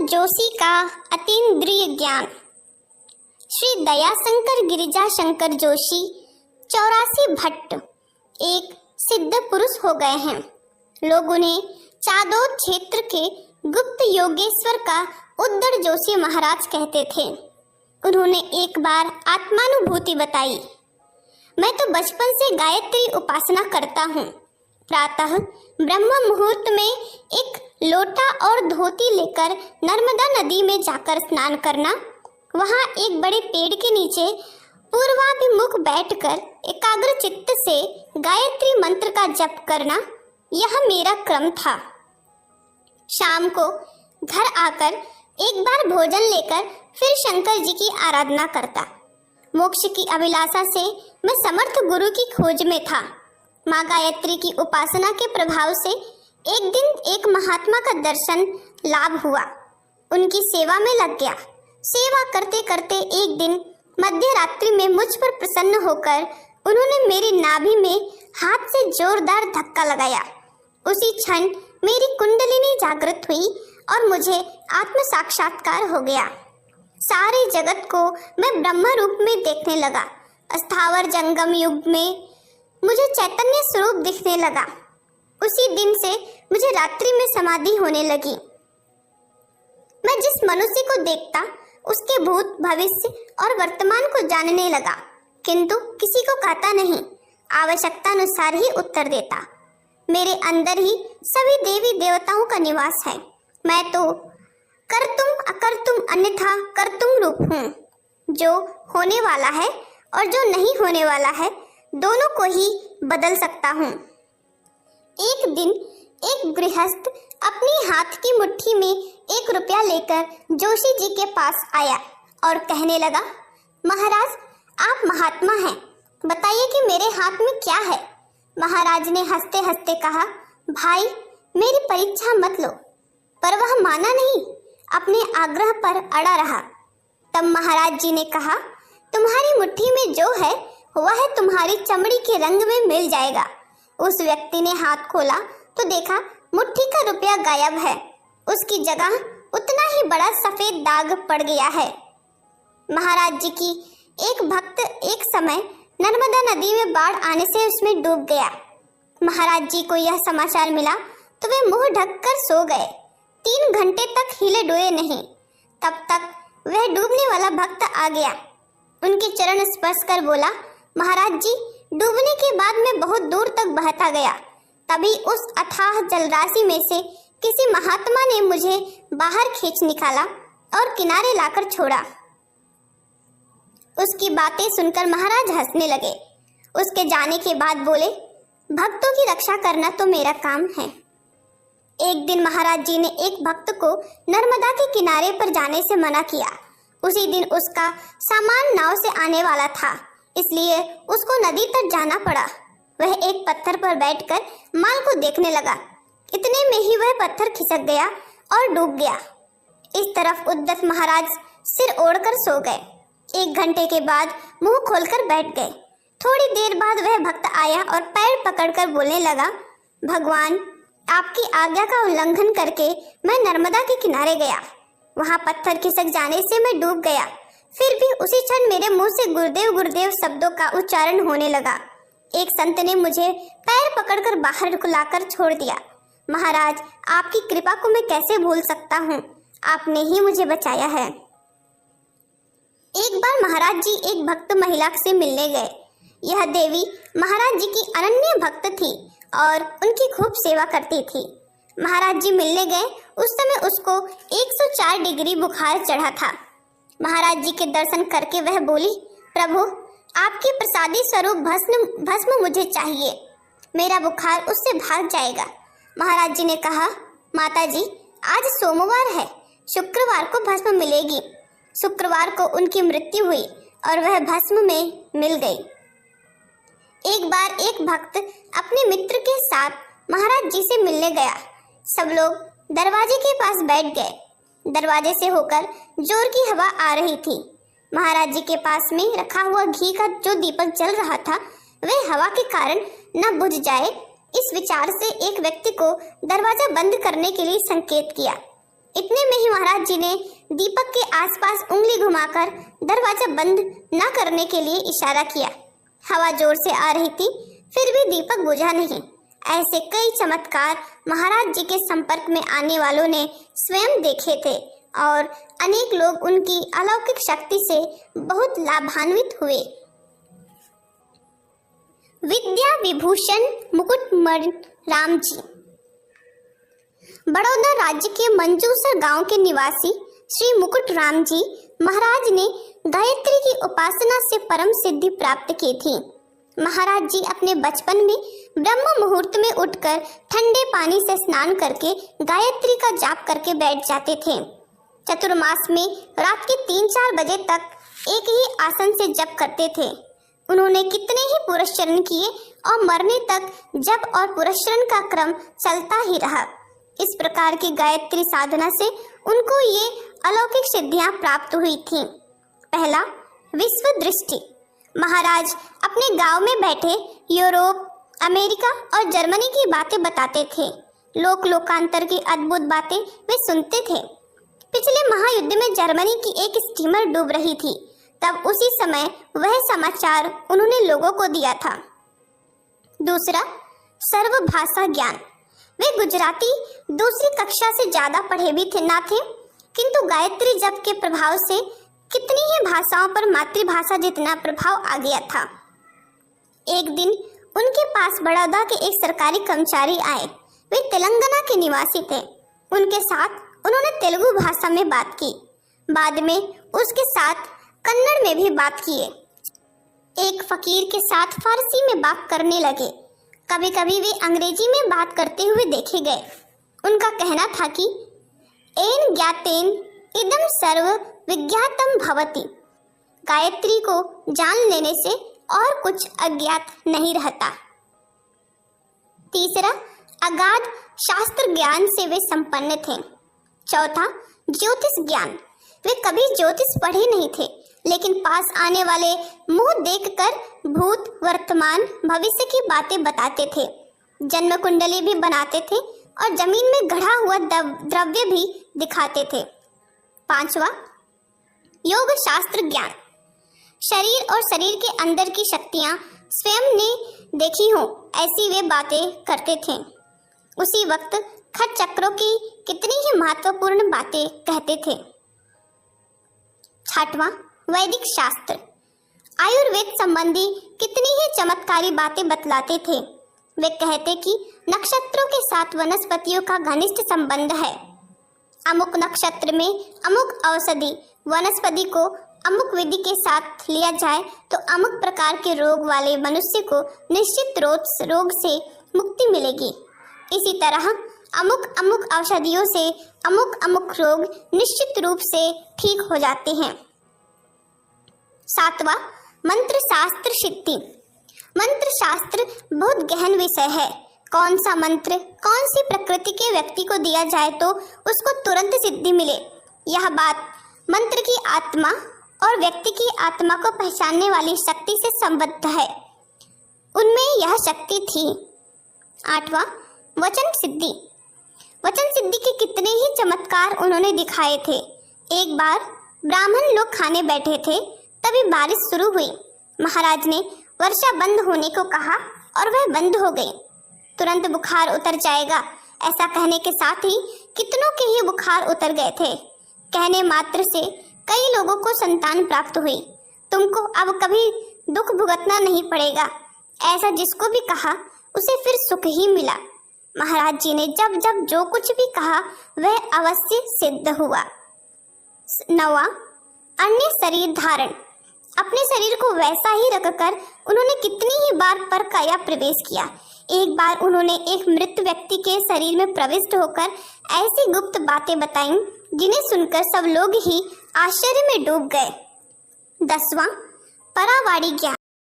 जोशी का अतीन्द्रिय ज्ञान। श्री दयाशंकर गिरिजा शंकर जोशी 84 भट्ट एक सिद्ध पुरुष हो गए हैं। लोग उन्हें चादोद क्षेत्र के गुप्त योगेश्वर का उद्दड़ जोशी महाराज कहते थे। उन्होंने एक बार आत्मानुभूति बताई। मैं तो बचपन से गायत्री उपासना करता हूँ। प्रातः ब्रह्म मुहूर्त में एक लोटा और धोती लेकर नर्मदा नदी में जाकर स्नान करना, वहाँ एक बड़े पेड़ के नीचे पूर्वाभिमुख बैठकर एकाग्र चित्त से गायत्री मंत्र का जप करना, यह मेरा क्रम था। शाम को घर आकर एक बार भोजन लेकर फिर शंकर जी की आराधना करता। मोक्ष की अभिलाषा से मैं समर्थ गुरु की खोज में था। माँ गायत्री की उपासना के प्रभाव से एक दिन एक महात्मा का दर्शन लाभ हुआ। उनकी सेवा में लग गया। सेवा करते करते एक दिन मध्य रात्रि में मुझ पर प्रसन्न होकर उन्होंने मेरी नाभि में हाथ से जोरदार धक्का लगाया। उसी क्षण मेरी कुंडलिनी जागृत हुई और मुझे आत्म साक्षात्कार हो गया। सारे जगत को मैं ब्रह्म रूप में देखने लगा। स्थावर जंगम युग में मुझे चैतन्य स्वरूप दिखने लगा। उसी दिन से मुझे रात्रि में समाधि होने लगी। मैं जिस मनुष्य को देखता उसके भूत, भविष्य और वर्तमान को जानने लगा, किंतु किसी को कहता नहीं, आवश्यकता अनुसार ही उत्तर देता। मेरे अंदर ही सभी देवी देवताओं का निवास है। मैं तो कर्तुम अकर्तुम अन्यथा कर्तुम रूप हूँ। जो होने वाला है और जो नहीं होने वाला है, दोनों को ही बदल सकता हूँ। एक दिन एक गृहस्थ अपनी हाथ की मुट्ठी में 1 रुपया लेकर जोशी जी के पास आया और कहने लगा, महाराज आप महात्मा हैं, बताइए कि मेरे हाथ में क्या है। महाराज ने हंसते हंसते कहा, भाई मेरी परीक्षा मत लो। पर वह माना नहीं, अपने आग्रह पर अड़ा रहा। तब महाराज जी ने कहा, तुम्हारी मुट्ठी में जो है वह तुम्हारी चमड़ी के रंग में मिल जाएगा। उस व्यक्ति ने हाथ खोला तो देखा मुट्ठी का रुपया गायब है। उसकी जगह उतना ही बड़ा सफेद दाग पड़ गया है। महाराज जी की एक भक्त एक समय नर्मदा नदी में बाढ़ आने से उसमें डूब गया। महाराज जी को यह समाचार मिला तो वे मुंह ढककर सो गए। 3 घंटे तक हिले डुले नहीं। तब तक वह डूबने वाला भक्त आ गया। उनके चरण स्पर्श कर बोला, महाराज जी डूबने के बाद मैं बहुत दूर तक बहता गया। तभी उस अथाह जलराशि में से किसी महात्मा ने मुझे बाहर खींच निकाला और किनारे लाकर छोड़ा। उसकी बातें सुनकर महाराज हंसने लगे। उसके जाने के बाद बोले, भक्तों की रक्षा करना तो मेरा काम है। एक दिन महाराज जी ने एक भक्त को नर्मदा के किनारे पर जाने से मना किया। उसी दिन उसका सामान नाव से आने वाला था, इसलिए उसको नदी तक जाना पड़ा। वह एक पत्थर पर बैठकर माल को देखने लगा। इतने में ही वह पत्थर खिसक गया और डूब गया। इस तरफ उद्दत महाराज सिर ओढ़कर सो गए। 1 घंटे के बाद मुंह खोलकर बैठ गए। थोड़ी देर बाद वह भक्त आया और पैर पकड़कर बोलने लगा, भगवान आपकी आज्ञा का उल्लंघन करके मैं नर्मदा के किनारे गया। वहां पत्थर खिसक जाने से मैं डूब गया। फिर भी उसी क्षण मेरे मुंह से गुरुदेव गुरुदेव शब्दों का उच्चारण होने लगा। एक संत ने मुझे पैर पकड़कर बाहर लाकर छोड़ दिया। महाराज आपकी कृपा को मैं कैसे भूल सकता हूँ, आपने ही मुझे बचाया है। एक बार महाराज जी एक भक्त महिला से मिलने गए। यह देवी महाराज जी की अनन्य भक्त थी और उनकी खूब सेवा करती थी। महाराज जी मिलने गए, उस समय उसको 104 डिग्री बुखार चढ़ा था। महाराज जी के दर्शन करके वह बोली, प्रभु आपकी प्रसादी स्वरूप भस्म मुझे चाहिए, मेरा बुखार उससे भाग जाएगा। महाराज जी ने कहा, माता जी आज सोमवार है, शुक्रवार को भस्म मिलेगी। शुक्रवार को उनकी मृत्यु हुई और वह भस्म में मिल गई। एक बार एक भक्त अपने मित्र के साथ महाराज जी से मिलने गया। सब लोग दरवाजे के पास बैठ गए। दरवाजे से होकर जोर की हवा आ रही थी। महाराज जी के पास में रखा हुआ घी का जो दीपक जल रहा था वह हवा के कारण न बुझ जाए, इस विचार से एक व्यक्ति को दरवाजा बंद करने के लिए संकेत किया। इतने में ही महाराज महाराज जी ने दीपक के आसपास उंगली घुमाकर दरवाजा बंद न करने के लिए इशारा किया। हवा जोर से आ रही थी, फिर भी दीपक बुझा नहीं। ऐसे कई चमत्कार महाराज जी के संपर्क में आने वालों ने स्वयं देखे थे और अनेक लोग उनकी अलौकिक शक्ति से बहुत लाभान्वित हुए। विद्या विभूषण मुकुटमणि राम जी। बड़ौदा राज्य के मंजूसर गांव के निवासी श्री मुकुट राम जी महाराज ने गायत्री की उपासना से परम सिद्धि प्राप्त की थी। महाराज जी अपने बचपन में ब्रह्म मुहूर्त में उठकर ठंडे पानी से स्नान करके गायत्री का जाप करके बैठ जाते थे। चतुर्मास में रात के 3-4 बजे तक एक ही आसन से जप करते थे। उन्होंने कितने ही पुरस्चरण किए और मरने तक जप और पुरस्चरण का क्रम चलता ही रहा। इस प्रकार की गायत्री साधना से उनको ये अलौकिक सिद्धियां प्राप्त हुई थीं। पहला, विश्व दृष्टि। महाराज अपने गांव में बैठे यूरोप, अमेरिका और जर्मनी की बातें बताते थे। लोकांतर की अद्भुत बातें वे सुनते थे। पिछले महायुद्ध में जर्मनी की एक स्टीमर डूब रही थी, तब उसी समय वह समाचार उन्होंने लोगों को दिया था। दूसरा, सर्वभाषा ज्ञान। वे गुजराती दूसरी कक्षा से ज्यादा पढ़े भी ना थे, किंतु गायत्री जप के प्रभाव से कितनी ही भाषाओं पर मातृभाषा जितना प्रभाव आ गया था। एक दिन उनके पास बड़ौदा के एक सरकारी कर्मचारी आए। वे तेलंगाना के निवासी थे। उनके साथ उन्होंने तेलुगु भाषा में बात की। बाद में उसके साथ कन्नड़ में भी बात किए। एक फकीर के साथ फारसी में बात करने लगे। कभी कभी वे अंग्रेजी में बात करते हुए देखे गए। उनका कहना था कि एन ज्ञातेन इदम सर्व विज्ञातम भवति। गायत्री को जान लेने से और कुछ अज्ञात नहीं रहता। तीसरा, अगाध शास्त्र ज्ञान से वे संपन्न थे। चौथा, ज्योतिष ज्ञान। वे कभी ज्योतिष पढ़े नहीं थे, लेकिन पास आने वाले मुंह देखकर भूत, वर्तमान, भविष्य की बातें बताते थे। जन्म कुंडली भी बनाते थे और जमीन में गढ़ा हुआ द्रव्य भी दिखाते थे। पांचवा, योग शास्त्र ज्ञान। शरीर और शरीर के अंदर की शक्तियां स्वयं ने देखी हो ऐसी वे बातें करते थे। उसी वक्त खट चक्रों की कितनी ही महत्वपूर्ण बातें कहते थे। छठवां, वैदिक शास्त्र। आयुर्वेद संबंधी कितनी ही चमत्कारी बातें बतलाते थे। वे कहते कि नक्षत्रों के साथ वनस्पतियों का घनिष्ठ संबंध है। अमुक नक्षत्र में अमुक औषधि वनस्पति को अमुक विधि के साथ लिया जाए तो अमुक प्रकार के रोग वाले मनुष्य को निश्चित रोग से मुक्ति मिलेगी। इसी तरह अमुक अमुक औषधियों से अमुक अमुक रोग निश्चित रूप से ठीक हो जाते हैं। सातवां, मंत्र शास्त्र सिद्धि। मंत्र शास्त्र बहुत गहन विषय है। कौन सा मंत्र कौन सी प्रकृति के व्यक्ति को दिया जाए तो उसको तुरंत सिद्धि मिले, यह बात मंत्र की आत्मा और व्यक्ति की आत्मा को पहचानने वाली शक्ति से संबद्ध है। उनमें यह शक्ति थी। आठवां, वचन सिद्धि। वचन सिद्धि के कितने ही चमत्कार उन्होंने दिखाए थे। एक बार ब्राह्मण लोग खाने बैठे थे, तभी बारिश शुरू हुई। महाराज ने वर्षा बंद होने को कहा और वह बंद हो गई। तुरंत बुखार उतर जाएगा, ऐसा कहने के साथ ही कितनों के ही बुखार उतर गए थे। कहने मात्र से कई लोगों को संतान प्राप्त हुई। तुमको अब कभी दुख भुगतना नहीं पड़ेगा, ऐसा जिसको भी कहा उसे फिर सुख ही मिला। महाराज जी ने जब जब जो कुछ भी कहा वह अवश्य सिद्ध हुआ। 9वां, अन्य शरीर धारण। अपने शरीर को वैसा ही रखकर उन्होंने कितनी ही बार पर काया प्रवेश किया। एक बार उन्होंने एक मृत व्यक्ति के शरीर में प्रविष्ट होकर ऐसी गुप्त बातें बताईं जिन्हें सुनकर सब लोग ही आश्चर्य में डूब गए। 10वां, परावाड़ी ज्ञान।